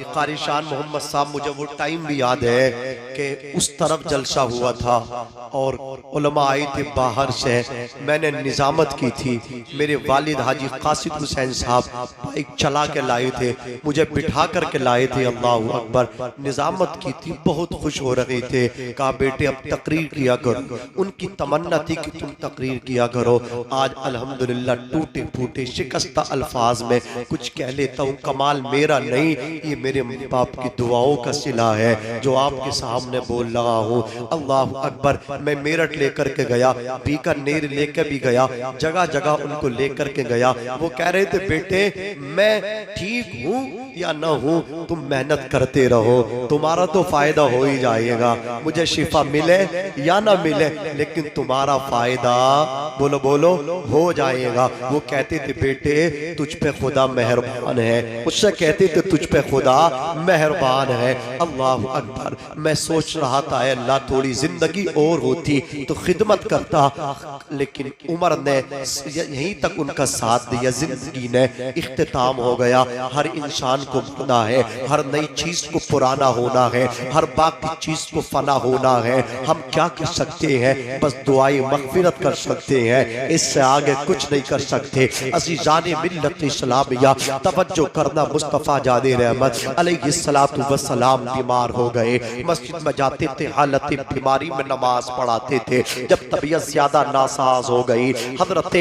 कारी शान मोहम्मद साहब, मुझे वो टाइम भी याद है कि उस तरफ जलसा हुआ था और उलमा आए थे बाहर से। मैंने निजामत की थी, मेरे वालिद हाजी कासिद हुसैन साहब बाइक चला के लाए थे, मुझे बिठा करके लाए थे। अल्लाह अकबर, निजामत की थी, बहुत खुश हो रहे थे। कहा बेटे अब तकरीर किया करो। उनकी तमन्ना थी कि तुम तकरीर किया करो। आज अल्हम्दुलिल्लाह टूटे फूटे शिकस्ता अल्फाज में कुछ कह लेता हूँ। कमाल मेरा नहीं, ये मेरे बाप की दुआओं का सिला है जो आपके सामने बोल रहा हूँ। अल्लाह अकबर। मैं मेरठ लेकर के गया, बीकानेर लेकर भी गया, जगह जगह उनको लेकर के गया। वो कह रहे थे बेटे मैं ठीक हूँ या न हूँ, तुम मेहनत करते रहो, तुम्हारा तो फायदा हो ही जाएगा। मुझे शिफा मिले या ना मिले, लेकिन तुम्हारा फायदा बोलो बोलो हो जाएगा। वो कहते थे बेटे तुझ पे खुदा मेहरबान है, उससे कहते थे तुझ पे खुदा मेहरबान है। अल्लाह अकबर। मैं सोच रहा था अल्लाह थोड़ी जिंदगी और होती तो खिदमत करता, लेकिन उम्र ने यहीं तक उनका साथ दिया। जिंदगी ने इख्तिताम हो गया। हर इंसान को मरना है, हर नई चीज को पुराना होना है, हर बाकी चीज को फना होना है। हम क्या कर सकते हैं? बस दुआई मगफिरत कर सकते हैं, इससे आगे कुछ नहीं कर सकते। अज़ीज़ाने मिल्लत इस्लामिया, तवज्जो करना, मुस्तफ़ा जाने रहमत अलैहिस्सलातु वस्सलाम बीमार हो गए। मस्जिद में जाते थे, हालत बीमारी में नमाज पढ़ाते थे। जब तबीयत ज्यादा नासाज हो गई, हजरत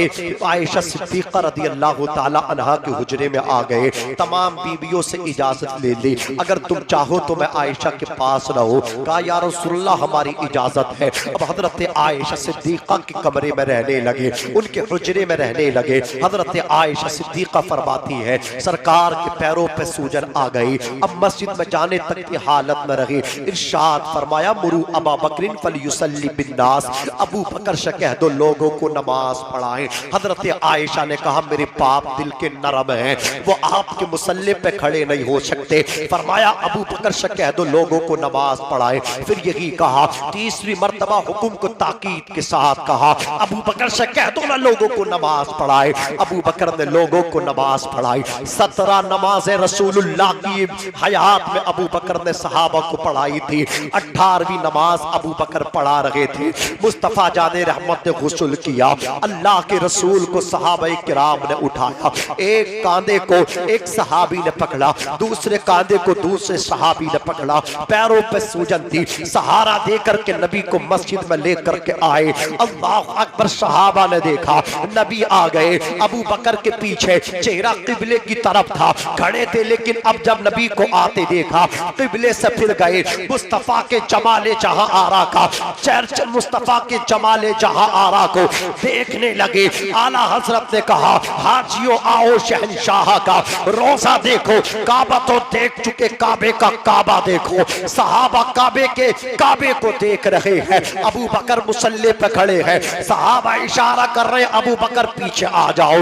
आयशा सिद्दीक़ा रज़ियल्लाहु ताला अन्हा के हुजरे में आ गए। तमाम बीवियों से इजाजत ले ली, अगर तुम चाहो तो मैं आयशा के पास रहो। कहा या रसूलल्लाह हमारी इजाजत है। अब हजरत आयशा सिद्दीक़ा के कमरे में रहने लगे, उनके हुजरे में रहने लगे। हजरत आयशा सिद्दीक़ा फरमाती है सरकार के पैरों पे सूजन आ गई। अब मस्जिद में जाने तक की हालत में रही। इरशाद फरमाया मुरू अबा बकरिन फलयुसल्ली बिन्नास, अबू बकर से कह दो लोगों को नमाज पढ़ाएं। हजरत आयशा ने कहा मेरे बाप दिल के नरम हैं, वो आपके मुसल्ले पे खड़े नहीं हो सकते। फरमाया अबू बकर से कह दो लोगों को नमाज पढ़ाएं। फिर यही कहा, तीसरी मर्तबा हुक्म को ताकीद के साथ कहा अबू बकर से कह दो ना लोगों को नमाज पढ़ाए। अबू बकर ने लोगों को नमाज पढ़ाई। 17 नमाजें रसूलुल्लाह की हयात में अबू बकर ने सहाबा को पढ़ाई थी। 18वीं नमाज अबू बकर पढ़ा रहे थे। मुस्तफा जाने रहमत ने गुस्ल किया। अल्लाह के रसूल को सहाबा किराम ने उठाया। एक कांधे को एक सहाबी ने पकड़ा, दूसरे कांधे को दूसरे सहाबी ने पकड़ा। पैरों पे सूजन थी, सहारा देकर के नबी को मस्जिद में लेकर के आए। अल्लाह अकबर। सहाबा ने देखा नबी आ गए, अबू बकर के पीछे चेहरा किबले की तरफ था, खड़े थे। लेकिन अब जब नबी को आते देखा किबले से फिर गए। मुस्तफा के जमाले जहां आरा का चर्च, मुस्तफा के जमाले जहां आरा को देखने लगे। आला हजरत ने कहा हाजियों आओ शहंशाह का रोजा देखो। काबा तो देख चुके, काबे का काबा देखो। सहाबा काबे के काबे को देख रहे हैं, अबू बकर मुसल्ले पे खड़े हैं। सहाबा इशारा कर रहे अबू बकर पीछे आ जाओ।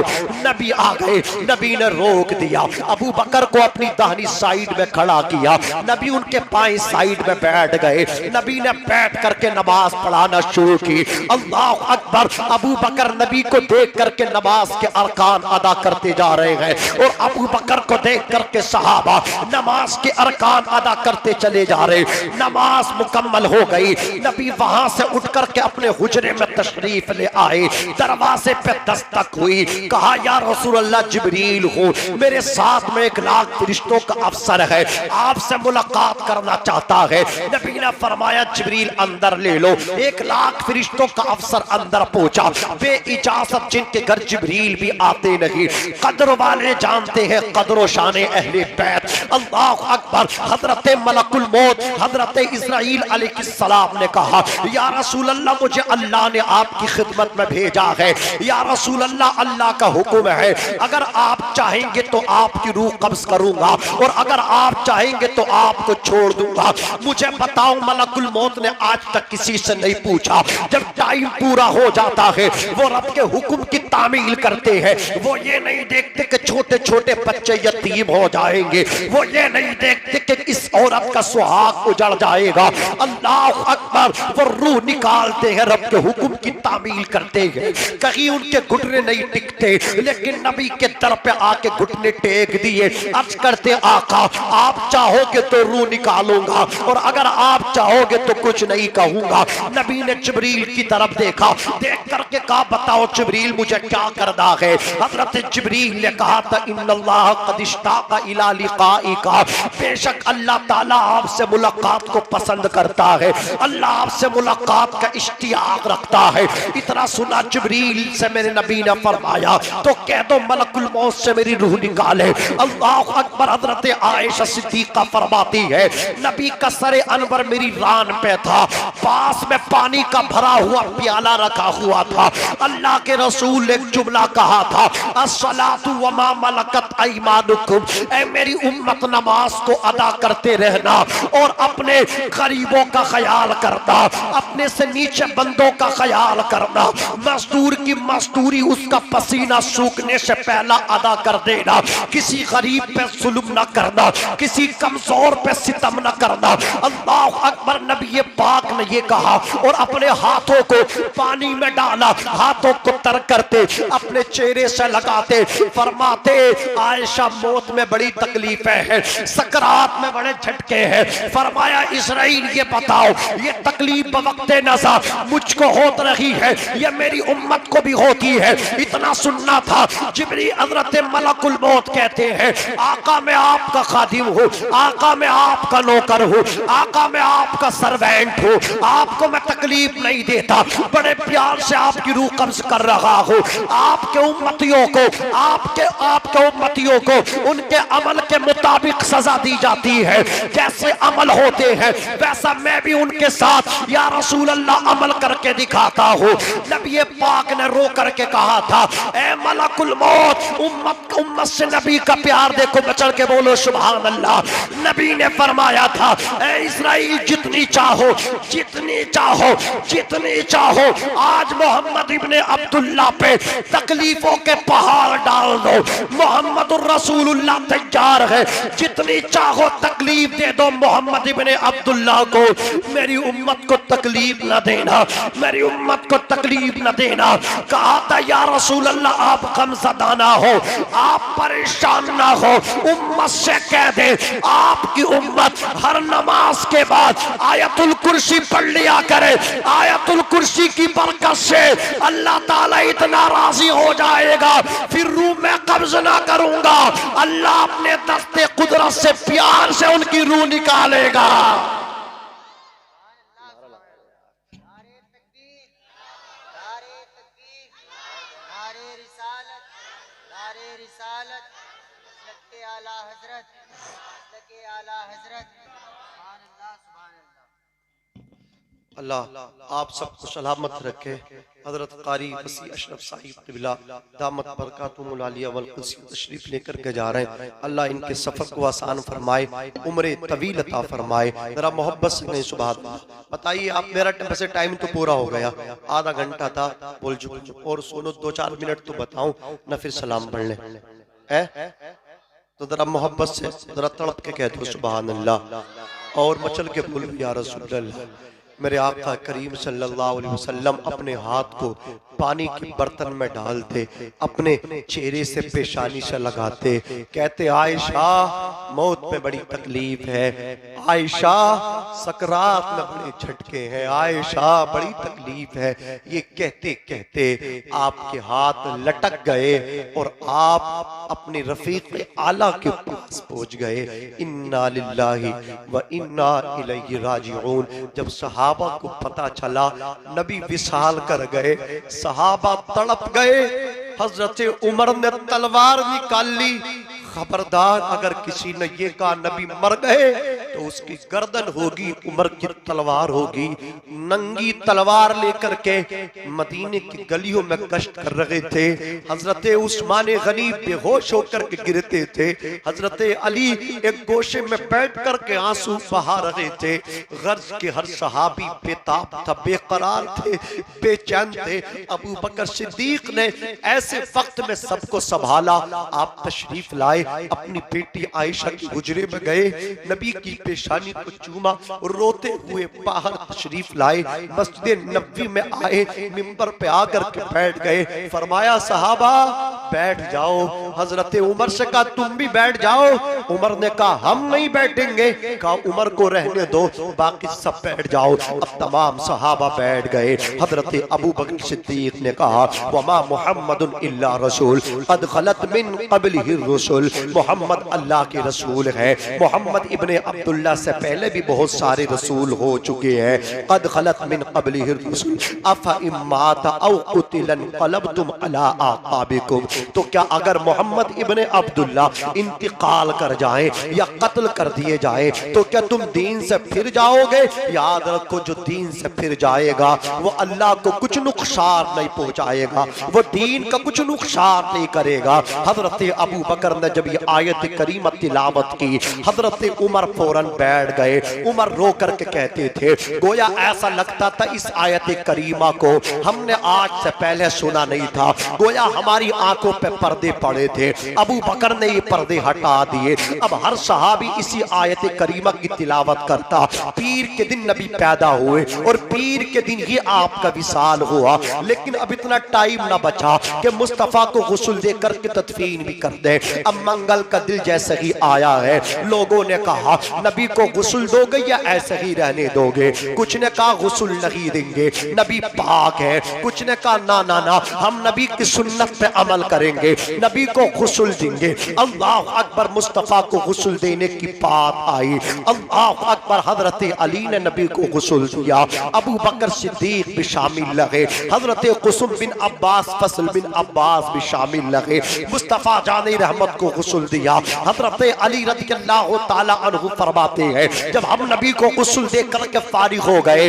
नबी आ गए, नबी ने रोक दिया। अबू बकर को अपनी दाहिनी साइड में खड़ा किया, नबी उनके बाएं साइड में बैठ गए। नबी ने बैठ करके नमाज पढ़ाना शुरू की। अल्लाह अकबर। अबू बकर नबी को देख करके नमाज के अरकान अदा करते जा रहे हैं और अबू बकर को देख करके सहाबा नमाज के अरकान अदा करते चले जा रहे। नमाज मुकम्मल हो गई। नबी वहां से उठ करके अपने हुजरे में तशरीफ ले आए। दरवाजे पे दस्तक हुई। कहा या रसूलल्लाह जिब्रील हूँ, मेरे साथ में 1 लाख फरिश्तों का अफसर है, आपसे मुलाकात करना चाहता है। नबी ने फरमाया जिब्रील अंदर ले लो। 1 लाख फरिश्तों का अफसर अंदर पहुंचा। बे इजाजत जिनके घर जिब्रील भी आते नहीं। कद्र वाले जानते हैं कद्र शान अहले बैत। अल्लाह अकबर। हजरत मलकुल मौत हजरत इस्राईल अलैहिस्सलाम ने कहा या रसूल अल्लाह मुझे अल्लाह ने आपकी खिदमत में भेजा है। या रसूल अल्लाह अल्लाह का हुक्म है, अगर आप चाहेंगे तो आपकी रूह कब्ज करूंगा और अगर आप चाहेंगे तो आपको छोड़ दूंगा। मुझे बताओ मलकुल मौत ने आज तक किसी से नहीं पूछा। जब टाइम पूरा हो जाता है वो रब के हुक्म की तामील करते हैं। वो ये नहीं देखते कि छोटे छोटे बच्चे यतीम हो जाएंगे, वो ये नहीं देखते लेकिन इस औरत का सुहाग उजड़ जाएगा। अल्लाह अकबर। वो रूह निकालते हैं, रब के हुक्म की तामील करते हैं, कहीं उनके घुटने नहीं टिकते, लेकिन नबी के दर पे आके घुटने टेक दिए, अर्ज करते आका आप चाहोगे तो रूह निकालूंगा और अगर आप चाहोगे तो कुछ नहीं कहूंगा। नबी ने जिब्रील की तरफ देखा, देख करके कहा बताओ जिब्रील मुझे क्या करना है। हजरत जिब्रील ने कहा था इन्नल्लाह क़द इश्ताक़ा इला लिक़ाइका, बेशक अल्लाह ताला आपसे मुलाकात को पसंद करता है, अल्लाह आपसे मुलाकात का इश्तियाक रखता है। इतना सुना जिब्रील से मेरे नबी ने फरमाया तो कह दो मलकुल मौत से मेरी रूह निकाले। अल्लाह अकबर। हजरत आयशा सिद्दीक़ा फरमाती है नबी का सरे अनवर मेरी रान पे था, पास में पानी का भरा हुआ प्याला रखा हुआ था। अल्लाह के रसूल ने एक जुमला कहा था अस्सलातु व मा मलकत ऐमानुकुम, ऐ मेरी उम्मत नमाज को अदा करते रहना और अपने गरीबों का ख्याल करना, अपने से नीचे बंदों का ख्याल करना, मजदूर की मजदूरी उसका पसीना सूखने से पहला अदा कर देना, किसी गरीब पे जुल्म न करना, किसी कमजोर पे सितम न करना। अल्लाह अकबर। नबी पाक ने ये कहा और अपने हाथों को पानी में डाला, हाथों को तर करते अपने चेहरे से लगाते फरमाते आयशा मौत में बड़ी तकलीफ है, सकरात में बड़े झटके हैं। फरमाया इस्राइल ये बताओ ये तकलीफ बवक्ते नज़ा मुझको होत रही है, ये मेरी उम्मत को भी होती है। इतना सुनना था जिब्रील हज़रत मलकुल मौत कहते हैं आका मैं आपका खादिम हूँ, आका मैं आपका नौकर हूँ, आका मैं आपका सर्वेंट हूँ, आपको मैं तकलीफ नहीं देता, बड़े प्यार से आपकी रूह कब्ज कर रहा हूँ। आपके उम्मतियों को आपके उम्मतियों को उनके अमल के मुताबिक सजा दी जाती है, जैसे अमल होते हैं वैसा मैं भी उनके साथ या रसूल अल्लाह अमल करके दिखाता हूँ। नबी पाक ने रो करके कहा था ए मलकुल मौत उम्मत से नबी का प्यार देखो, बचड़ के बोलो सुभान अल्लाह। नबी ने फरमाया था ए इस्राइल जितनी चाहो जितनी चाहो जितनी चाहो आज मोहम्मद इब्ने अब्दुल्ला पे तकलीफों के पहाड़ डाल दो, मोहम्मद रसूलुल्लाह तैयार है, जितनी चाहो तकलीफ दे दो मोहम्मद इब्ने अब्दुल्ला को, मेरी उम्मत को तकलीफ न देना, मेरी उम्मत को तकलीफ न देना। कहा था या रसूल अल्लाह आप गमज़दा ना हो, आप परेशान ना हो, उम्मत से कह दे आपकी उम्मत हर नमाज के बाद आयतुल कुर्सी पढ़ लिया करे, आयतुल कुर्सी की बरकत से अल्लाह ताला इतना राजी हो जाएगा फिर रूह में कब्ज ना करूंगा, अल्लाह अपने दस्ते कुदरत से प्यार से उनकी रूह निकालेगा। अल्लाह आप सबको सलामत रखे। हजरत कारी वसी अशरफ साहिब क़िबला दामत बरकातुहुल आलिया वल कुर्सी तशरीफ लेकर के जा रहे हैं। अल्लाह इनके सफर को आसान फरमाए, उम्र तवील अता फरमाए। जरा मोहब्बत से नहीं सुभान अल्लाह। बताइए आप मेरा वैसे टाइम तो पूरा हो गया, आधा घंटा था बोल चुके और सुनो 2-4 मिनट तो बताऊं न फिर सलाम पढ़ ले तो जरा मोहब्बत से जरा तड़प के कह दो सुभान अल्लाह और मचल के बोलो या रसूल अल्लाह। मेरे आका करीम सल्लल्लाहु अलैहि वसल्लम अपने हाथ को पानी के बर्तन में डालते, अपने चेहरे से पेशानी से लगाते, कहते आयशा मौत में बड़ी तकलीफ है, आयशा सकरात में बड़े झटके हैं, आयशा बड़ी तकलीफ है। ये कहते कहते आपके हाथ लटक गए और आप अपने रफीक आला के पास पहुंच गए। इन्ना लिल्लाहि व इन्ना इलैहि राजिऊन। जब सहाबा को पता चला नबी विसाल कर गए, सहाबा तड़प गए। हजरत उमर ने तलवार निकाल ली, खबरदार अगर किसी ने ये कहा नबी मर गए तो उसकी गर्दन होगी उमर की तलवार होगी। नंगी तलवार लेकर के मदीने की गलियों में गश्त कर रहे थे। हजरत उस्मान गनी बेहोश होकर के गिरते थे। हजरत अली एक गोशे में बैठ कर के आंसू बहा रहे थे। गर्ज के हर सहाबी बेताब था, बेकरार थे, बेचैन थे। अबू बकर सिद्दीक ने ऐसे वक्त में सबको संभाला। आप तशरीफ लाए, अपनी बेटी आयशा की हुजरे में गए, नबी की पेशानी को चूमा और रोते हुए बाहर तशरीफ लाए। मस्जिद नबवी में आए, मिंबर पे आकर के बैठ गए। फरमाया सहाबा बैठ जाओ। हजरत उमर से कहा तुम भी बैठ जाओ। उमर ने कहा हम नहीं बैठेंगे। कहा उमर को रहने दो, बाकी सब बैठ जाओ। अब तमाम सहाबा बैठ गए। हजरत अबू बकर सिद्दीक ने कहा वमा मुहम्मदुन इल्ला रसूल कद खलत मिन क़ब्लिहि रसूल, मोहम्मद अल्लाह के रसूल है। मोहम्मद इब्ने अब्दुल्ला से पहले भी बहुत सारे रसूल हो चुके हैं। कद खलत मिन क़ब्लिहि रसूल अफ़ इम्मात औ क़ुतिलन क़लबतुम अला आक़ाबिकुम, तो क्या अगर मोहम्मद इब्ने अब्दुल्ला इंतकाल कर जाएं या कत्ल कर दिए जाएं तो क्या तुम दीन से फिर जाओगे? याद रखो जो दीन से फिर जाएगा वो अल्लाह को कुछ नुकसान नहीं पहुंचाएगा, वो दीन का कुछ नुकसान नहीं करेगा। हजरत अबू बकर ने जब ये आयत करीमा तिलावत की, हजरत उमर फौरन बैठ गए। उमर रो करके कहते थे गोया ऐसा लगता था इस आयत करीमा को हमने आज से पहले सुना नहीं था, गोया हमारी आंखों पे पर्दे पड़े थे। अबू बकर ने ये पर्दे हटा दिए। अब हर सहाबी इसी आयत करीमा की तिलावत करता। पीर के दिन नबी पैदा हुए और पीर के दिन ही आपका विसाल हुआ, लेकिन अब इतना टाइम ना बचा कि मुस्तफा को गुस्ल देकर के तदफीन भी कर दे। अब मंगल का दिल जैसे ही आया है, लोगों ने कहा नबी को गुस्ल दोगे या ऐसे ही रहने दोगे? कुछ ने कहा गुस्ल नहीं देंगे, नबी पाक है। कुछ ने कहा ना ना ना, हम नबी की सुन्नत पे अमल करेंगे, नबी को गुस्ल देंगे। अल्लाह अकबर, मुस्तफा को गुस्ल देने की बात आई। अल्लाह अकबर, हजरत अली ने नबी को गुस्ल दिया। अबू बकर सिद्दीक भी शामिल लगे, हजरत कुसुम बिन अब्बास, फसल बिन अब्बास भी शामिल लगे। मुस्तफा जाने रहमत को गुस्ल दिया। हजरत अली रज़ियल्लाहु ताला अन्हु फरमाते हैं जब हम नबी को गुस्ल दे करके फारिग हो गए,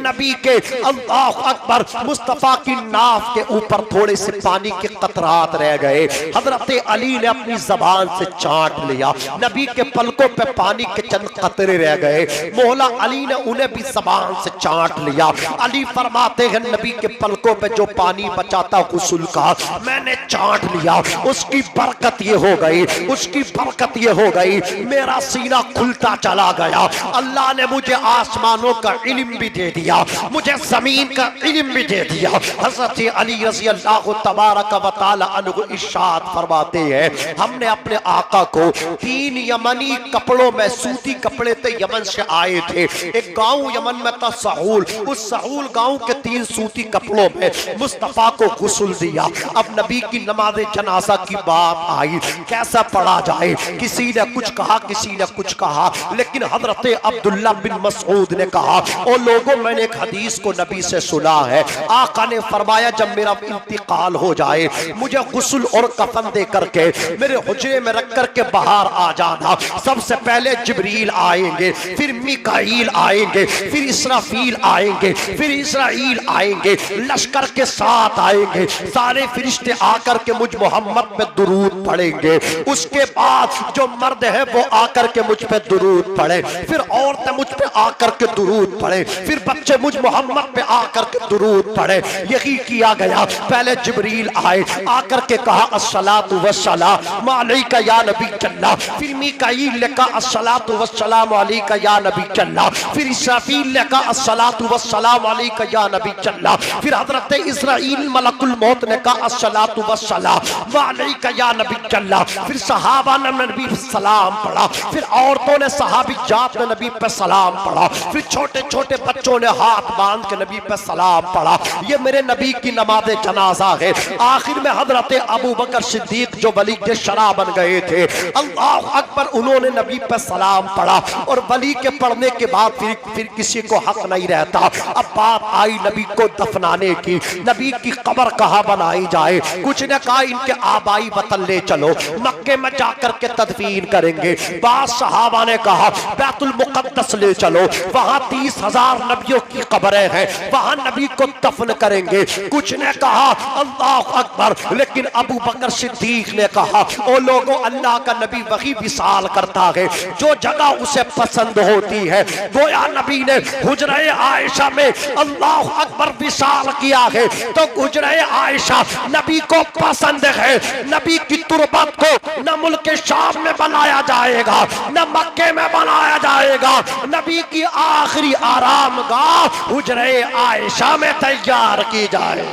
नबी के अल्लाह अकबर मुस्तफा की नाफ के ऊपर थोड़े से पानी के कतरात रह गए। हजरत अली ने अपनी जबान से चाट लिया, नबी के पलकों पे पानी के चंद कतरे रह गए। मौला अली ने उन्हें भी जबान से चाट लिया। अली फरमाते हैं नबी के पलकों पे जो पानी बचा था गुस्ल का, मैंने चाट लिया, उसकी बरकत ये हो गई, उसकी बरकत ये हो गई, मेरा सीना खुलता चला गया। अल्लाह ने मुझे आसमानों का इल्म भी दे दिया, मुझे जमीन का इल्म भी दे दिया। हज़रत अली रज़ी अल्लाह तबारक व तआला अन्हु इरशाद फरमाते हैं हमने अपने आका को 3 यमनी कपड़ों में, सूती कपड़े थे, यमन से आए थे। एक गांव यमन में था सहूल, उस सहूल गांव के 3 सूती कपड़ों में मुस्तफा को गुस्ल दिया। अब नबी की नमाज जनाजा की बात आई, कैसा पढ़ा जाए? किसी ने कुछ कहा, किसी ने कुछ कहा, लेकिन हजरत अब्दुल्ला बिन मसऊद ने कहा ओ लोगों, मैंने एक हदीस को नबी से सुना है, आका ने फरमाया जब मेरा इंतकाल हो जाए मुझे गुस्ल और कफन दे करके मेरे हुजरे में रख करके बाहर आ जाना। सबसे पहले जिब्रील आएंगे, फिर मिकाईल आएंगे, फिर इसराफील आएंगे, फिर इस्राईल आएंगे, लश्कर के साथ आएंगे। सारे फरिश्ते आकर के मुझ मोहम्मद पे दुरूद पढ़ेंगे। उसके बाद जो मर्द है वो आकर के मुझ पे दुरूद पढ़े, फिर औरतें मुझ पे आकर के दुरूद पढ़े, फिर बच्चे मुझ मोहम्मद पे आकर के दुरूद पढ़े। यही किया गया। पहले जिब्रील आए, आकर के कहा अस्सलातु वस्सलाम अलैका या नबी अल्लाह, फिर मिकाईल ने कहा अस्सलातु वस्सलाम अलैका या नबी अल्लाह, फिर इसराफील ने कहा अस्सलातु वस्सलाम अलैका या नबी अल्लाह, फिर हजरत इस्राईल मलकुल मौत ने कहा अस्सलातु वस्सलाम अलैका या नबी अल्लाह, फिर सहाबा ने नबी पे सलाम पढ़ा, फिर औरतों ने सहाबी जात ने नबी पे सलाम पढ़ा, फिर छोटे छोटे बच्चों ने हाथ बांध के नबी पे सलाम पढ़ा। ये मेरे नबी की नमाज जनाजा है। आखिर में हजरत अबू बकर सिद्दीक जो वली के शरा बन गए थे, अल्लाह अकबर, उन्होंने नबी पे सलाम पढ़ा और वली के पढ़ने के बाद फिर किसी को हक नहीं रहता। अब बात आई नबी को दफनाने की, नबी की कब्र कहाँ बनाई जाए? कुछ ने कहा इनके आबाई आबाई वतन ले चलो, मक्के में जाकर के तदफीन करेंगे। बाद सहाबा ने कहा बैतुल मुकद्दस ले चलो, वहां 30,000 नबियों की कब्रें हैं, वहां नबी को दफन करेंगे। कुछ ने कहा अल्लाह अकबर, लेकिन अबू बकर सिद्दीक ने कहा ओ लोगों, अल्लाह का नबी वही विसाल करता है जो जगह उसे पसंद होती है। गोया नबी ने हुजरे आयशा में अल्लाह अकबर विसाल किया है, तो हुजरे आयशा नबी को पसंद है। नबी की तुरबत को न मुल्क शाम में बनाया जाएगा, न मक्के में बनाया जाएगा, नबी की आखिरी आरामगाह हुजरे आयशा में तैयार की जाए।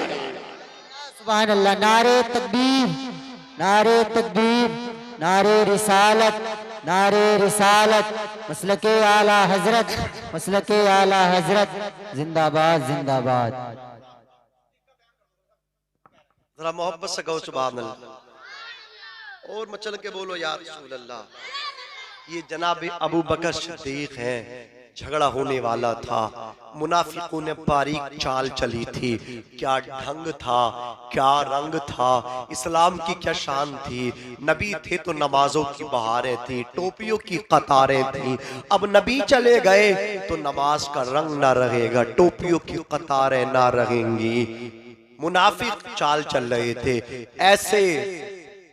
सुभान अल्लाह। नारे तकबीर, नारे तकबीर, नारे रिसालत, नारे रिसालत, मसलके आला हजरत, मसलके आला हजरत, जिंदाबाद जिंदाबाद। जरा मोहब्बत से कहो सुभान अल्लाह, और मचल के बोलो या रसूल अल्लाह। ये जनाब अबू बकर सिद्दीक हैं, झगड़ा होने वाला था, मुनाफिकों ने बारीक चाल चली थी। क्या ढंग था, क्या रंग था, इस्लाम की क्या शान थी। नबी थे तो नमाजों की बहारें थी, टोपियों की कतारें थी। अब नबी चले गए तो नमाज का रंग ना रहेगा, टोपियों की कतारें ना रहेंगी। मुनाफिक चाल चल रहे थे। ऐसे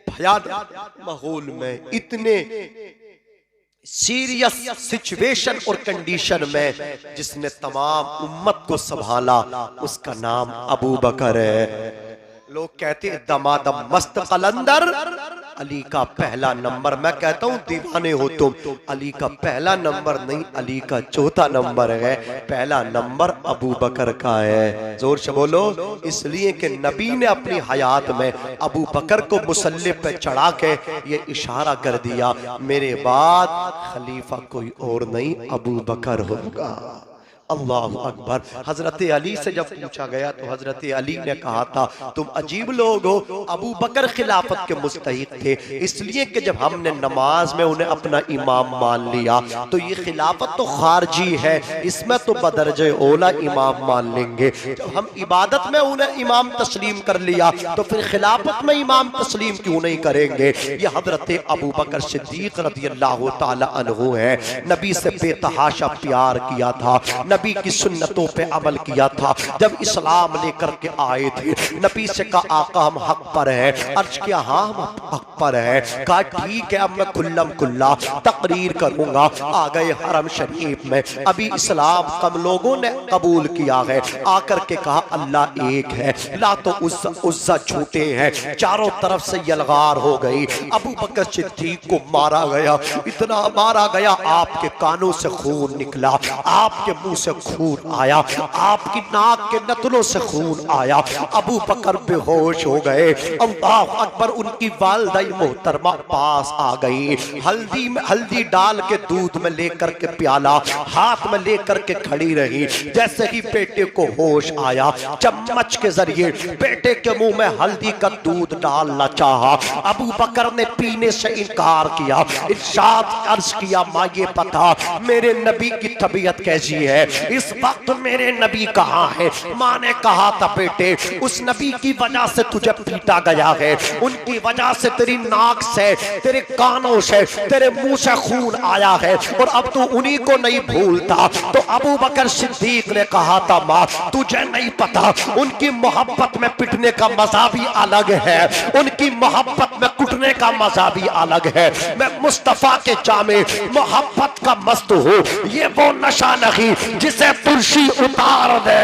भयानक माहौल में, इतने सीरियस सिचुएशन और कंडीशन में जिसने तमाम उम्मत को संभाला, उसका नाम अबू बकर है। लोग कहते हैं दमादम मस्त कलंदर, अली का पहला नंबर। मैं कहता हूं दीवाने हो तुम, अली का पहला नंबर नहीं, अली का चौथा नंबर है, पहला नंबर अबू बकर का है। जोर से बोलो। इसलिए कि नबी ने अपनी हयात में अबू बकर को मुसल्ले पे चढ़ा के ये इशारा कर दिया, मेरे बाद खलीफा कोई और नहीं, अबू बकर होगा। अल्लाह अकबर। हजरत अली से जब पूछा गया तो हजरत अली ने कहा था तुम अजीब लोग हो, अबू बकर खिलाफत के मुस्तहिक थे, इसलिए कि जब हमने नमाज में उन्हें अपना इमाम मान लिया तो ये खिलाफत तो खारजी है, इसमें तो बदरजे ओला इमाम मान लेंगे। जब हम इबादत में उन्हें इमाम तस्लीम कर लिया तो फिर खिलाफत में इमाम तस्लीम क्यों नहीं करेंगे। ये हजरत अबू बकर सिद्दीक रज़ियल्लाहु ताला अन्हु है। नबी से बेतहाशा प्यार किया था, नबी की सुन्नतों पे अमल किया था। जब इस्लाम लेकर के आए थे, नबी से कहा आका हम हक पर है, अर्ज किया हाँ हम हक पर है। कहा ठीक है, अब मैं खुल्लम खुल्ला तकरीर करूंगा। आ गए हरम शरीफ में, अभी इस्लाम कम लोगों ने कबूल किया है। आकर के कहा अल्लाह एक है, ला तो उस्सा झूठे हैं, चारों तरफ से यलगार हो गई। अबू बकर सिद्दीक को मारा गया, इतना मारा गया आपके कानों से खून निकला, आपके मुंह से खून आया, आपकी नाक के नथनों से खून आया। अबू बकर बेहोश हो गए। अल्लाह अकबर। उनकी वालिदा मोहतरमा पास आ गई, हल्दी डाल के दूध में लेकर के प्याला हाथ में लेकर के खड़ी रही। जैसे ही बेटे को होश आया, चम्मच के जरिए बेटे के मुंह में हल्दी का दूध डालना चाहा। अबू बकर ने पीने से इनकार किया। इरशाद अर्ज किया माँ ये पता मेरे नबी की तबीयत कैसी है, इस वक्त मेरे नबी कहाँ है। माँ ने कहा था बेटे उस नबी की वजह से तुझे पीटा गया है, उनकी वजह से तेरी नाक से, तेरे कानों से, तेरे मुंह से खून आया है और अब तू उन्हीं को नहीं भूलता। तो अबू बकर सिद्दीक ने कहा था माँ तुझे नहीं पता, उनकी मोहब्बत में पिटने का मजा भी अलग है, उनकी मोहब्बत में कुटने का मजा भी अलग है। मैं मुस्तफा के जामे मोहब्बत का मस्त हूँ, ये वो नशा नहीं जिसे तुलसी उतार दे।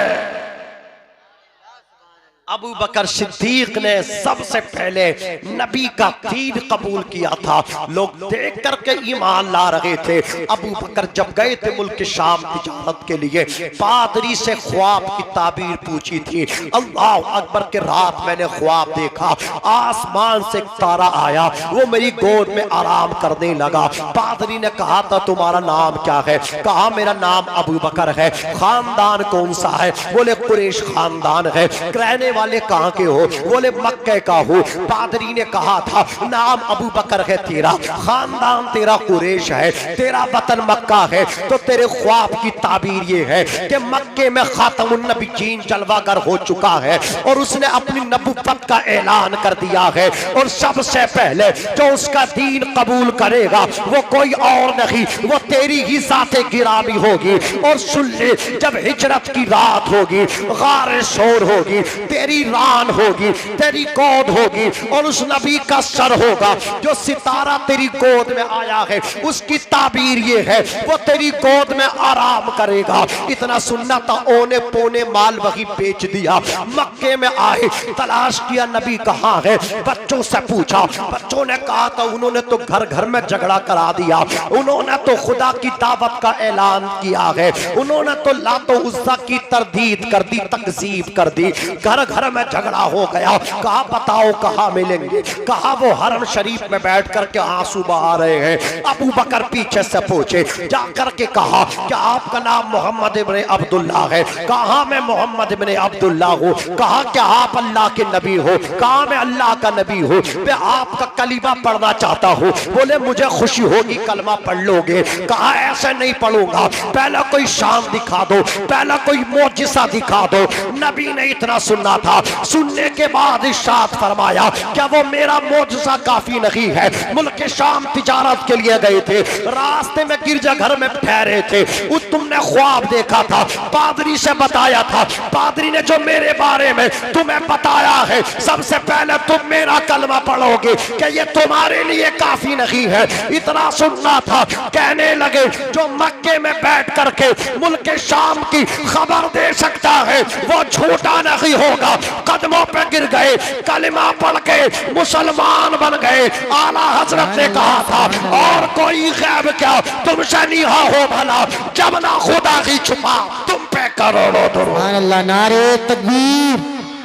अबू बकर सिद्दीक ने सबसे पहले नबी का दीन कबूल किया था। लोग देख करके ईमान ला रहे थे। अबू बकर जब गए थे मुल्क शाम तिजारत के लिए, पादरी से ख्वाब की ताबीर पूछी थी। अल्लाह अकबर के रात मैंने ख्वाब देखा, आसमान से एक तारा आया, वो मेरी गोद में आराम करने लगा। पादरी ने कहा था तुम्हारा नाम क्या है? कहा मेरा नाम अबू बकर है। खानदान कौन सा है? बोले कुरैश खानदान है। रहने वाले कहां के हो? बोले मक्के का हो। पादरी ने कहा था नाम अबू बकर है तेरा, खानदान तेरा कुरैश है, तेरा वतन मक्का है, तो तेरे ख्वाब की ताबीर ये है कि मक्का मक्के में खातमुन नबीयीन जलवागर हो चुका है और उसने अपनी नबुव्वत का ऐलान कर दिया है। और सबसे पहले जो उसका दीन कबूल करेगा वो कोई और नहीं, वो तेरी ही ज़ाते गिरामी होगी। और सुन ले, जब हिजरत की रात होगी, गारे शोर होगी, तेरी रान होगी, तेरी गोद होगी और उस नबी का सर होगा जो सितारा तेरी गोद में आया है। उसकी ताबीर ये है वो तेरी गोद में आराम करेगा। इतना सुनना था, ओने पोने माल वही बेच दिया। मक्के में आए, तलाश किया नबी कहाँ है, बच्चों से पूछा, बच्चों ने कहा था उन्होंने तो घर घर में झगड़ा करा दिया, उन्होंने तो खुदा की दावत का ऐलान किया है, उन्होंने तो लातो उज़्ज़ा की तरदीद कर दी, तकज़ीब कर दी, घर घर में झगड़ा हो गया। कहा बताओ कहाँ मिलेंगे, कहा वो हरम शरीफ में बैठ कर के आंसू बहा रहे हैं। अबू बकर पीछे से पूछे, जाकर के कहा क्या आपका नाम मोहम्मद इब्ने अब्दुल्ला है? कहा मैं मोहम्मद इब्ने अब्दुल्ला हूँ। कहा क्या आप अल्लाह के नबी हो? कहा मैं अल्लाह का नबी हूँ, मैं आपका कलीमा पढ़ना चाहता हूँ। बोले मुझे खुशी होगी कलमा पढ़ लोगे। कहा ऐसे नहीं पढ़ूंगा, पहला कोई शान दिखा दो, पहला कोई मोजिज़ा दिखा दो। नबी ने इतना सुनना था, सुनने के बाद इरशाद फरमाया क्या वो मेरा मोजिज़ा काफी नहीं है? मुल्क शाम तिजारत के लिए गए थे, रास्ते में गिरजा घर में ठहरे थे, तुमने ख्वाब देखा था, पादरी से बताया था, पादरी ने जो मेरे बारे में तुम्हें बताया है, सबसे पहले तुम मेरा कलमा पढ़ोगे कि ये तुम्हारे लिए काफी नहीं है। इतना सुनना था, कहने लगे जो मक्के में बैठ करके मुल्क शाम की खबर दे सकता है वो झूठा नहीं होगा। कदमों पे गिर गए, कलमा पढ़ के मुसलमान बन गए। आला हजरत ने कहा था और कोई गैब क्या तुमसे निहा हो भला, जब ना खुदा की छुपा तुम पे करोड़ों दुरूद। सुभान अल्लाह। नारे तकबीर,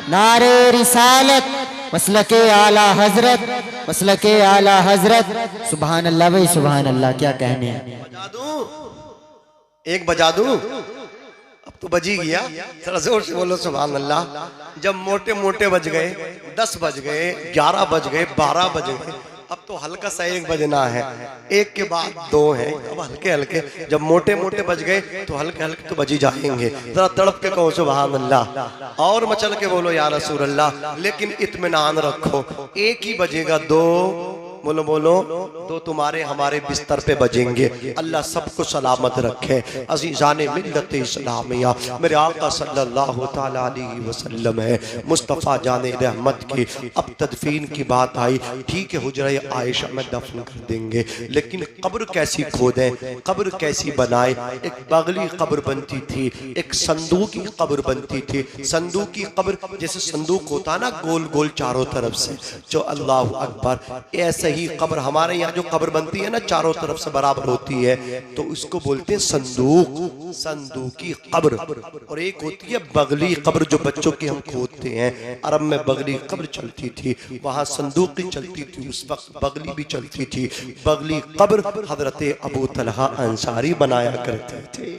नारे रिसालत, मसलके आला हजरत, मसलके आला हजरत। सुभान अल्लाह भाई, सुभान अल्लाह, क्या कहने हैं। बजा दूं, एक बजा दूं, अब तो बजी गया, थोड़ा जोर से बोलो सुभान अल्लाह। जब मोटे मोटे बज गए, 10 बज गए, 11 बज गए, 12 बज गए, अब तो हल्का सा 1 बजना है, 1 के बाद 2 है, अब हल्के हल्के। जब मोटे मोटे बज गए तो हल्के हल्के तो बजी जाएंगे। जरा तड़प के कहो सुभान अल्लाह और मचल के बोलो या रसूल अल्लाह। लेकिन इत्मीनान रखो, 1 ही बजेगा, 2 बोलो बोलो, 2 तुम्हारे हमारे बिस्तर पे बजेंगे। अल्लाह सबको सलामत रखे। अज़ीज़ाने मिल्लत इस्लामिया, मेरे आका सल्लल्लाहु तआला अलैहि वसल्लम है, मुस्तफ़ा जाने रहमत की। अब तदफीन की बात आई, ठीक है हुजरा आयशा में दफन कर देंगे, लेकिन कब्र कैसी खोदें, कब्र कैसी बनाए? एक बगली कब्र बनती थी, एक संदूकी कब्र बनती थी। संदूकी कब्र जैसे संदूक होता ना गोल गोल चारों तरफ से, जो अल्लाह अकबर, ऐसे ही कब्र हमारे यहाँ जो कब्र बनती है ना चारों तरफ से बराबर होती है, तो इसको बोलते हैं संदूक, संदूकी कब्र। और एक होती है बगली कब्र जो बच्चों की हम खोदते हैं। अरब में बगली कब्र चलती थी, वहां संदूकी चलती थी, उस वक्त बगली भी चलती थी। बगली कब्र हजरत अबू तलहा अंसारी बनाया करते थे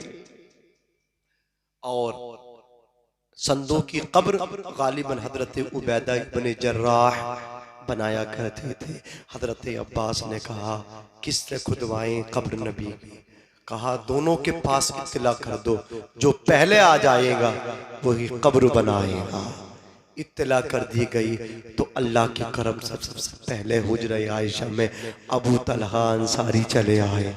और संदूकी कब्र गालिबन हजरत उबैदा इब्ने जर्राह बनाया करते थे। हजरत अब्बास ने कहा किससे खुदवाएं कब्र नबी की? कहा दोनों के पास इत्तला कर दो, जो पहले आ जाएगा वही कब्र बनाएगा। इत्तला कर दी गई तो अल्लाह की करम से सबसे पहले हुजरा आयशा में अबू तलहा अंसारी चले आए।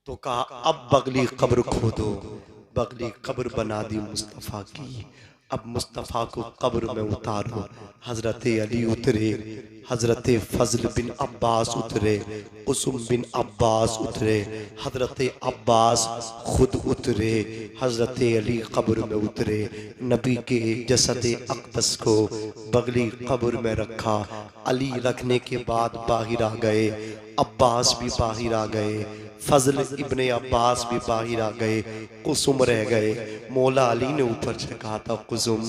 तो कहा अब बगली कब्र खोदो, बगली कब्र बना दी मुस्तफ़ा की। अब मुस्तफ़ा को कब्र में उतारो। हजरत अली उतरे, हजरत फजल बिन अब्बास उतरे, कुसुम बिन अब्बास उतरे, हजरत अब्बास खुद उतरे, हजरत अली कब्र में उतरे। नबी के जसद अक़दस को बगली कब्र में रखा। अली रखने के बाद बाहर आ गए, अब्बास भी बाहर आ गए, फजल इब्ने अब्बास भी बाहर आ गए, कुसुम रह गए। मौला अली ने ऊपर से कहा था कुसुम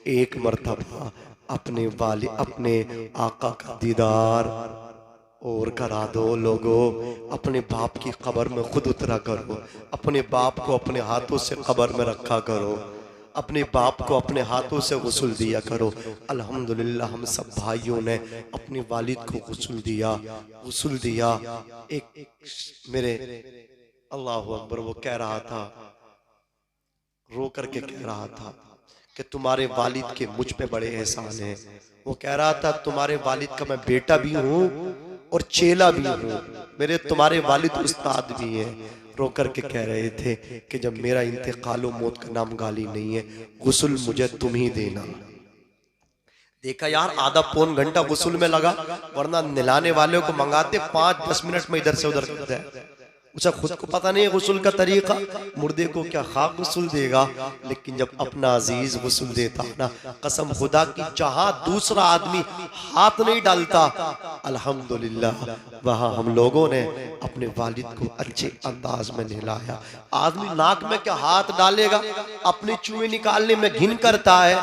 एक मर्तबा अपने वाले अपने आका का दीदार और करा दो। लोगों अपने बाप की कब्र में खुद उतरा करो, अपने बाप को अपने हाथों से कब्र में रखा करो, अपने बाप को अपने हाथों से गुस्ल दिया करो। अल्हम्दुलिल्लाह हम सब भाइयों ने अपने वालिद को गुस्ल दिया। एक मेरे अल्लाह अकबर वो कह रहा था रो करके कह रहा था कि तुम्हारे वालिद के मुझ पे बड़े एहसान हैं। वो कह रहा था तुम्हारे वालिद का मैं बेटा भी हूँ और चेला भी हूँ, मेरे तुम्हारे वालिद उस्ताद भी हैं। रो करके कह रहे थे कि जब मेरा इंतकाल मौत का नाम गाली नहीं है, गुस्ल मुझे तुम ही देना। देखा यार, आधा पौन घंटा गुस्ल में लगा, वरना नहलाने वाले को मंगाते 5-10 मिनट में इधर से उधर करते हैं। उसे खुद को पता नहीं है गुस्ल का तरीका, मुर्दे को क्या खाक गुस्ल देगा। लेकिन जब अपना अजीज गुस्ल देता ना, कसम खुदा की जहां दूसरा आदमी हाथ नहीं डालता, अल्हम्दुलिल्लाह वहां हम लोगों ने अपने वालिद को अच्छे अंदाज में नहलाया। आदमी नाक में क्या हाथ डालेगा, अपने चूहे निकालने में घिन करता है,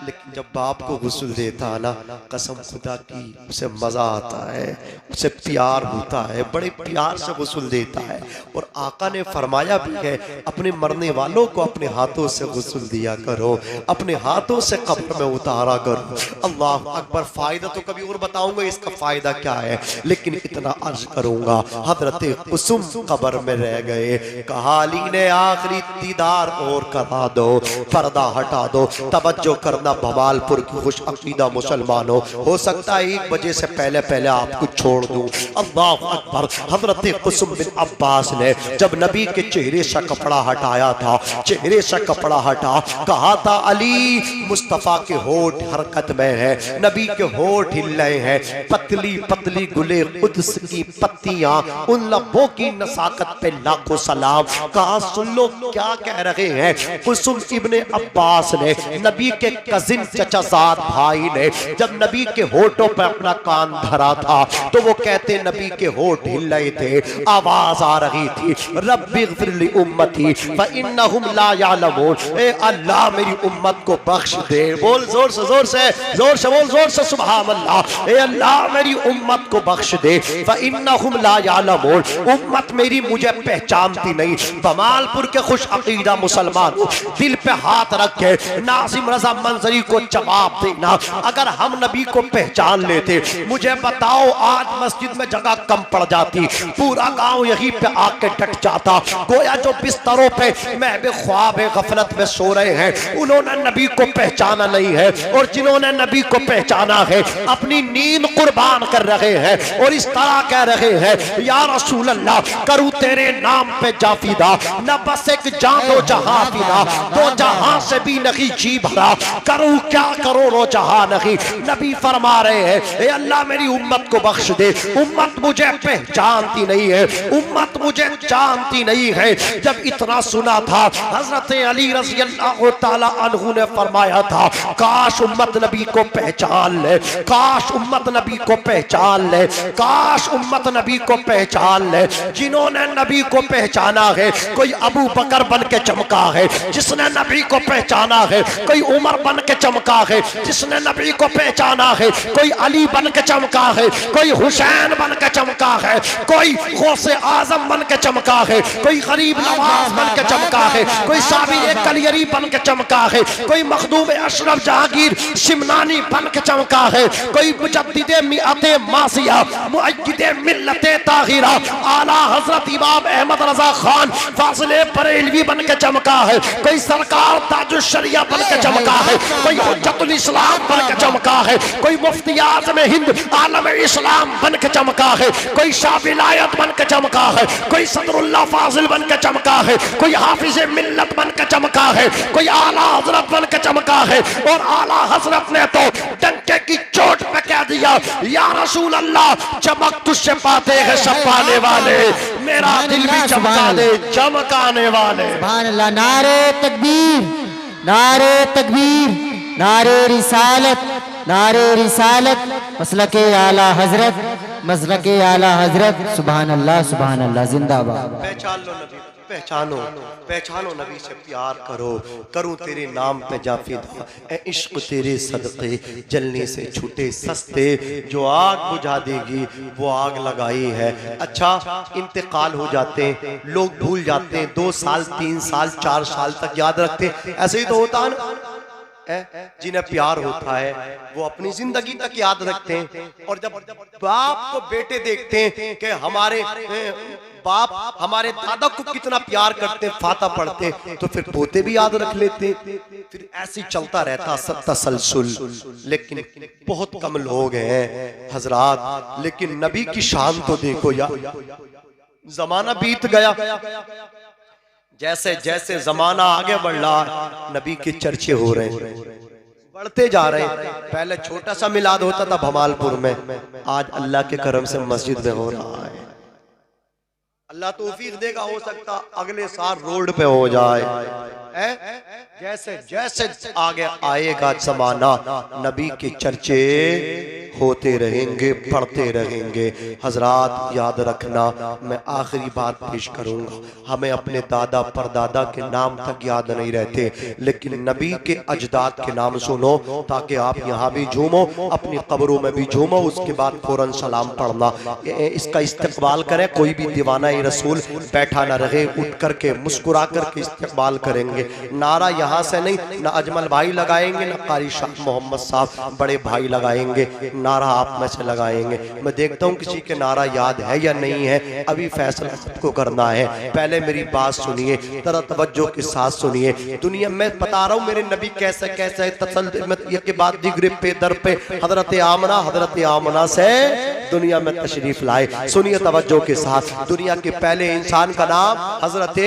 लेकिन जब बाप को गुस्ल देता है ना, कसम खुदा की उसे मजा आता है, उसे प्यार होता है, बड़े प्यार से गुस्ल देता है। और आका ने फरमाया भी है, अपने मरने वालों को अपने हाथों से गुस्ल दिया करो, अपने हाथों से कब्र में उतारा करो। अल्लाह अकबर। फायदा तो कभी और बताऊंगा इसका फायदा क्या है, लेकिन इतना अर्ज करूंगा, हजरत कुसुम कब्र में रह गए। कहा अली ने आखिरी दीदार और करा दो, पर्दा हटा दो, तवज्जो करना भवालपुर की खुश अकीदा मुसलमानों, हो सकता है 1 बजे से पहले पहले आपको छोड़ दूं। अल्लाह अकबर। हजरत कुसुम बिन अब्बास ने जब नबी के चेहरे से कपड़ा हटाया था, चेहरे से कपड़ा हटा, कहा था अली मुस्तफा के होठ हरकत में है, नबी के होठ हिल रहे हैं, पतली पतली गुले कुद्स की पत्तियां, उन लबों की नसाकत पे लाखों सलाम। कहा सुन लो क्या कह रहे हैं। कुसुम इब्ने अब्बास ने, नबी के कजिन चचाजाद भाई ने, जब नबी के होठों पर अपना कान धरा था तो वो कहते नबी के होठ हिल रहे थे, आवाज आ रही थी, रब्बिग़फिर ली उम्मती फ़इन्नहुम ला यअलमून। ए अल्लाह मेरी उम्मत को बख्श दे। बोल जोर से, जोर से, जोर से बोल, जोर से सुभान अल्लाह। ए अल्लाह मेरी उम्मत को बख्श दे, फ़इन्नहुम ला यअलमून। उम्मत मेरी मुझे पहचानती नहीं। बमालपुर के खुश अकीदा मुसलमानों, दिल पे हाथ रख के नाज़िम रज़ा मंजरी को जवाब देना, अगर हम नबी को पहचान लेते, मुझे बताओ आज मस्जिद में जगह कम पड़ जाती, पूरा गांव यहीं पे आके डट जाता। गोया जो बिस्तरों पे महबे ख्वाब गफलत में सो रहे हैं, उन्होंने नबी को पहचाना नहीं है, और जिन्होंने नबी को पहचाना है अपनी नींद कुर्बान कर रहे हैं और इस तरह कह रहे हैं, या रसूल अल्लाह करूं तेरे नाम पे जाफिदा, न बस एक जान दो जहां फिदा, दो जहां से भी नहीं जी भरा, करूं क्या करो रो जहां नहीं। नबी फरमा रहे हैं, ए अल्लाह मेरी उम्मत को बख्श दे, उम्मत मुझे पहचानती नहीं है, उम्मत मुझे जानती नहीं है। जब इतना सुना था, हजरत अली रज़ी अल्लाह ताला अन्हु ने फरमाया था, काश उम्मत नबी को पहचान ले, काश उम्मत नबी को पहचान ले, काश उम्मत नबी को पहचान ले। जिन्होंने नबी को पहचाना है, कोई अबू बकर बन के चमका है, जिसने नबी को पहचाना है, कोई उमर बन के चमका है, जिसने नबी को पहचाना है, कोई अली बन के चमका है, कोई हुसैन बन के चमका है, कोई गौसे आजम बन के चमका है, कोई गरीब नवाज बन के चमका है, कोई साबिर कलियरी बन के चमका है, कोई मखदूम अशरफ जहांगीर शिमनानी बन के चमका है, कोई मुजद्दिदे मिअते मासिया मुअज्जिदे मिल्लते ताहिरा आला हजरत इमाम अहमद रजा खान फाजिले बरेलवी बन के चमका है, कोई सरकार ताजुल शरिया बन के चमका है, कोई हुज्जतुल इस्लाम बन के चमका है, कोई मुफ्ती आज़म हिंद आलम इस्लाम बन के चमका है, कोई शाह विलायत बन के चमका है, कोई सदरुल्लाह फाजिल बन के चमका है, कोई हाफिज मिल्लत बन के चमका है, कोई आला हजरत बन के चमका है। और आला हजरत ने तो डंके की चोट पे कह दिया, या रसूल अल्लाह चमक तुझसे पाते हैं सब पाने वाले, मेरा दिल भी चमका दे चमकाने वाले। सुभान अल्लाह। नारे तकबीर, नारे तकबीर, नारे रिसालत, नारे रिसालत, मसलके आला हजरत, मसलके आला हजरत। सुभान अल्लाह, सुभान अल्लाह, जिंदाबाद। पहचान लो नबी, पहचानो, पहचानो नबी से प्यार करो, करूं तेरे नाम पे जाफिदा, ए इश्क तेरे सदक़े जलने से छूटे सस्ते, जो आग बुझा देगी वो आग लगाई है। अच्छा, इंतकाल हो जाते हैं, लोग भूल जाते हैं, 2 साल 3 साल 4 साल तक याद रखते हैं, ऐसे ही तो होता है ना। जिन्हें प्यार होता है वो अपनी जिंदगी तक याद रखते हैं, और जब बाप को बेटे देखते हैं कि हमारे बाप हमारे दादा को कितना प्यार करते, फाता पढ़ते, तो फिर पोते भी याद रख लेते। फिर ऐसे चलता रहता सब तसलसल। लेकिन बहुत कम लोग हैं हजरात, लेकिन नबी की शान तो देखो यार। जमाना बीत गया, जैसे जैसे जमाना आगे बढ़ रहा, नबी के चर्चे हो रहे हैं, बढ़ते जा रहे हैं। पहले छोटा सा मिलाद होता था भमालपुर में, आज अल्लाह के करम से मस्जिद में हो रहा है। अल्लाह तौफीक देगा, हो सकता अगले साल रोड पे हो जाए। जैसे जैसे आगे आएगा जमाना, नबी के चर्चे होते रहेंगे, पढ़ते रहेंगे। हजरात याद रखना, मैं आखिरी बात पेश करूंगा, हमें अपने दादा परदादा के नाम तक याद नहीं रहते, लेकिन नबी के अजदाद के नाम सुनो, ताकि आप यहाँ भी झूमो, अपनी कब्रों में भी झूमो। उसके बाद फौरन सलाम पढ़ना, इसका इस्तकबाल करें। कोई भी दीवाना रसूल बैठा ना रहे, उठ करके मुस्कुरा करके इस्तकबाल करेंगे। नारा यहाँ से नहीं, ना अजमल भाई लगाएंगे, ना कारी शाह मोहम्मद साहब बड़े भाई लगाएंगे, नारा आप में से लगाएंगे। मैं देखता हूँ किसी के नारा याद है या नहीं है, अभी फैसला सबको करना है। पहले मेरी बात सुनिए, जरा तवज्जो के साथ सुनिए। दुनिया में बता रहा हूँ मेरे नबी कैसे कैसे तसल्लुत के बाद दिगरे पे दर पे हजरत आमना से दुनिया में तशरीफ लाए। सुनिए तवज्जो के साथ। दुनिया के पहले इंसान का नाम हजरत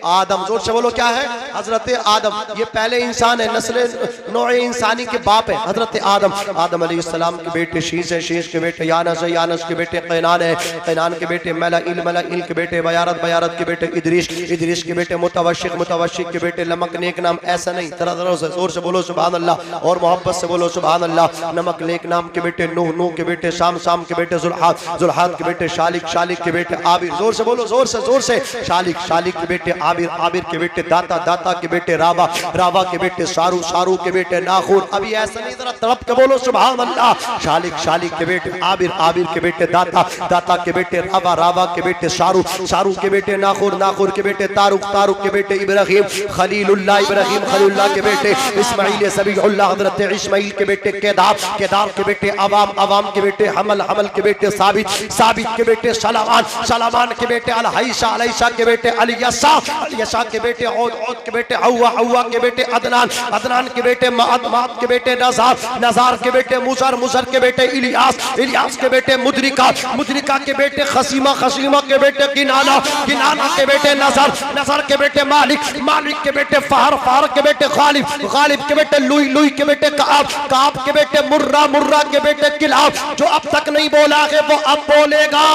आदम, जोर से बोलो क्या है? हजरत आदम। ये पहले इंसान है, नस्ल नौए इंसानी के बाप है हजरत आदम। आदम अलैहिस्सलाम के बेटे शीश है, शीश के बेटे यानस है, यानस के बेटे कैनान है, कैनान के बेटे मलाइल, मलाइल के बेटे बयारत, बयारत के बेटे इदरीस, इदरीस के बेटे मुतवशिक, मुतवशिक के बेटे लमक। नेक नाम ऐसा नहीं, तरह से जोर से बोलो सुभान अल्लाह और मोहब्बत से बोलो सुभान अल्लाह। नमक नेक नाम के बेटे नूह, नूह के बेटे शाम, शाम के बेटे जुल्हाद, जुल्हाद के बेटे शालिक, शालिक के बेटे आबिर। जोर से बोलो, जोर से शालिक, शालिक के बेटे आबिर, आबिर के बेटे दाता, दाता के बेटे रावा, रावा के बेटे सारू, सारू के बेटे नाखूर। अभी ऐसा नहीं, जरा तड़प के बोलो सुभान अल्लाह। शालिक, शालिक के बेटे आबिर, आबिर के बेटे दाता, दाता के बेटे रावा, रावा के बेटे सारू, सारू के बेटे नाखूर, नाखूर के बेटे तारुक, तारुक के बेटे इब्राहिम, खलीलुल्लाह, इब्राहिम खलीलुल्लाह के बेटे इस्माइल, सबीहुल्लाह हजरत इस्माइल के बेटे केदार, केदार के बेटे अवाम, अवाम के बेटे हमल, हमल के बेटे साबित, साबित के बेटे सलामान, सलामान के बेटे अलहैशा, अलहैशा के बेटे अलियसा, यशा के बेटे औद, औद के बेटे हवा, हवा के बेटे अदनान, अदनान के बेटे माद, माद के बेटे नजार, नजार के बेटे मुसर, मुसर के बेटे इलियास, इलियास के बेटे मुद्रिका, मुद्रिका के बेटे खसीमा, खसीमा के बेटे किनाना, किनाना के बेटे नजर, नजर के बेटे मालिक, मालिक के बेटे फहर, फहर के बेटे खालिब, खालिब के बेटे लुई, लुई के बेटे काब, काब के बेटे मुर्रा, मुर्रा के बेटे किलाब। जो अब तक नहीं बोला है वो अब बोलेगा,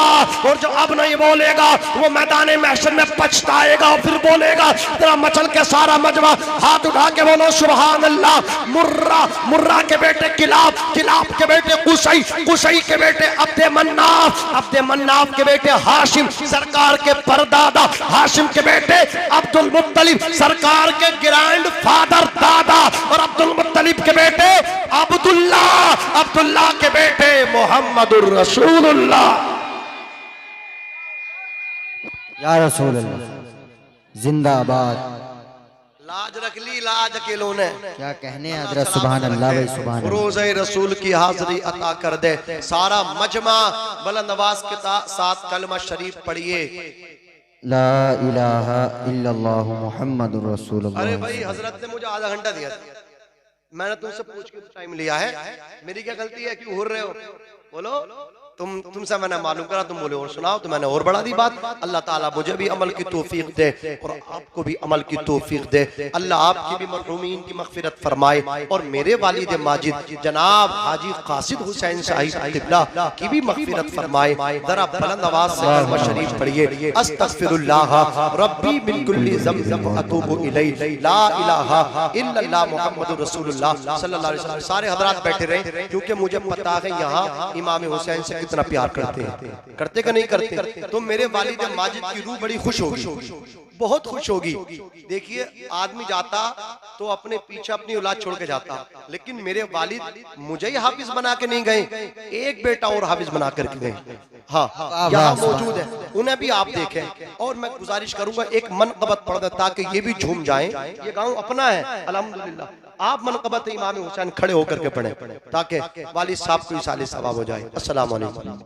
और जो अब नहीं बोलेगा वो मैदान महशर में पछताएगा, फिर बोलेगा। तेरा मचल के सारा मजमा हाथ उठा के बोलो सुभान अल्लाह। मुर्रा, मुर्रा के बेटे किलाब, किलाब के बेटे कुसई, कुसई के बेटे अब्दे मन्नाफ, अब्दे मन्नाफ के बेटे हाशिम, सरकार के परदादा, हाशिम के बेटे अब्दुल मुत्तलिब, सरकार के ग्रैंड फादर दादा, और अब्दुल मुत्तलिब के बेटे अब्दुल्ला, अब्दुल्ला के बेटे मोहम्मदुर रसूलुल्लाह। या रसूल अल्लाह जिंदाबाद। लाज रख ली, लाज अकेलों ने क्या कहने हजरत सुभान अल्लाह भाई सुभान अल्लाह। रोज़े रसूल की हाजिरी अता कर दे। सारा मजमा बुलंद आवाज के साथ कलमा शरीफ पढ़िए, ला इलाहा इल्लल्लाह मुहम्मदुर रसूलुल्लाह। अरे भाई हजरत ने मुझे आधा घंटा दिया, मैंने तुमसे पूछ के टाइम लिया है, मेरी क्या गलती है? क्यों हो रहे हो? बोलो। तुमसे मैंने मालूम करा, तुम बोले और सुनाओ, तो मैंने और बढ़ा दी बात। अल्लाह ताला मुझे भी अमल की तौफीक दे और आपको भी अमल की तौफीक दे। अल्लाह आपकी भी मरहूमीन की मगफिरत फरमाए, और मेरे वालिद माजिद जनाब हाजी कासिद हुसैन साहिब क़िबला की भी मगफिरत फरमाए। जरा बुलंद आवाज से कलमा शरीफ पढ़िए, अस्तगफिरुल्लाह रब्बी मिन कुल्ली ज़ंब व अतूबु इलैहि, ला इलाहा इल्लल्लाह मुहम्मदुर रसूलुल्लाह सल्लल्लाहु अलैहि वसल्लम। सारे हजरात बैठे रहे, क्योंकि मुझे पता है यहाँ इमाम हुसैन से कितना प्यार करते हैं, करते का नहीं करते। तो मेरे वालिद माजिद की रूह बड़ी खुश होगी, बहुत खुश होगी। देखिए आदमी जाता तो अपने पीछे अपनी औलाद छोड़ के जाता, लेकिन मेरे वालिद मुझे ही हाफिज बना के नहीं गए, एक बेटा और हाफिज बना करके गए। हाँ, यहाँ मौजूद है, उन्हें भी आप देखें। और मैं गुजारिश करूंगा एक मनक़बत पढ़ दे, ताकि ये भी झूम जाएं। ये गांव अपना है अल्हम्दुलिल्लाह। आप मनक़बत इमाम हुसैन खड़े होकर के पढ़ें, ताकि वालिद साहब को इसाले सवाब हो जाए। अस्सलाम वालेकुम।